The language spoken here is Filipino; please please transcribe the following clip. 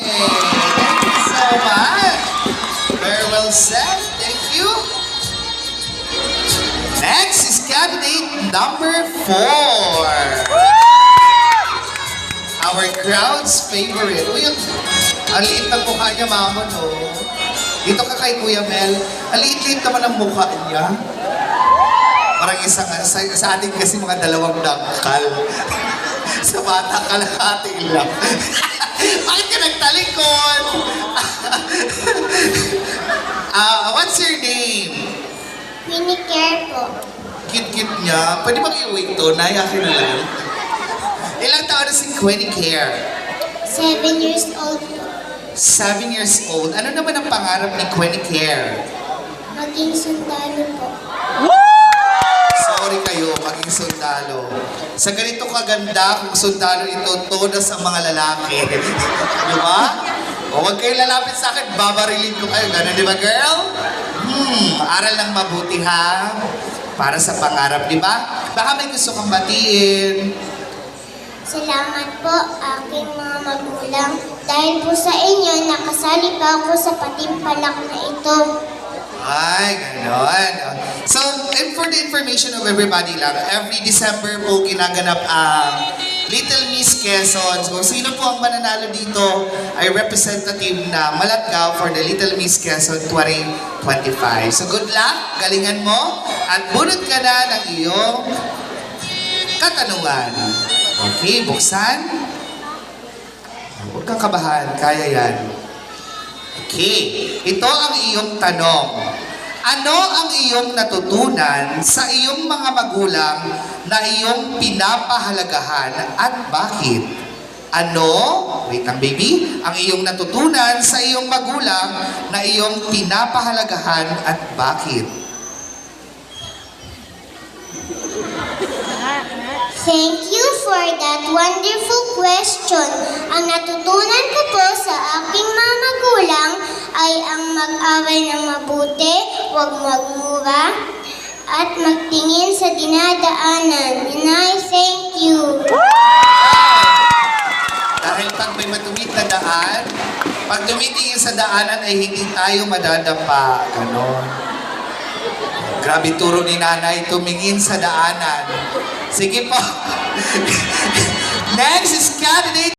Thank you so much. Very well said. Thank you. Next is candidate number 4. Our crowd's favorite. Uy, ang liit ng mukha niya, mama, no? Dito ka kay Kuya Mel. Ang liit-liit naman ang mukha niya. Parang isang, sa atin kasi mga dalawang dangkal. Sa bata ka ating lang. Bakit ka nagtalikod? What's your name? Winnie Care po. Cute-cute niya. Pwede bang i-wait to? Nayakin na lang. Ilang taon na si Queenie Care? 7 years old po. 7 years old. Ano naman ang pangarap ni Queenie Care? Maging sundalo po. Sorry kayo, maging sundalo. Sa ganito kaganda, kung sundalo ito, toda sa mga lalaki. Di ba? O huwag kayo lalapit sa akin, babarilin ko kayo. Ganun, di ba, girl? Aral ng mabuti, ha? Para sa pangarap, di ba? Baka may gusto kang batiin. Salamat po aking mga magulang. Dahil po sa inyo, nakasali pa ako sa patimpalak na ito. Ay, ganon. So, and for the information of everybody lang, every December po ginaganap ang Little Miss Quezon. So, sino po ang mananalo dito ay representative na Malatgao for the Little Miss Quezon 2025. So, good luck, galingan mo, at bunot ka na ng iyong katanungan. Okay, buksan. Huwag kang kabahan, kaya yan. Okay, ito ang iyong tanong. Ano ang iyong natutunan sa iyong mga magulang na iyong pinapahalagahan at bakit? Ano, wait lang baby, ang iyong natutunan sa iyong magulang na iyong pinapahalagahan at bakit? Thank you for that wonderful question. Ang natutunan ko po sa aking mga magulang ay ang mag-away ng mabuti, huwag magmura, at magtingin sa dinadaanan. And I thank you. Dahil pag may matumit na daan, pag tumitingin sa daanan ay hindi tayo madadapa. Ganon. Grabe turo ni nanay, tumingin sa daanan. Sige po. Next is candidate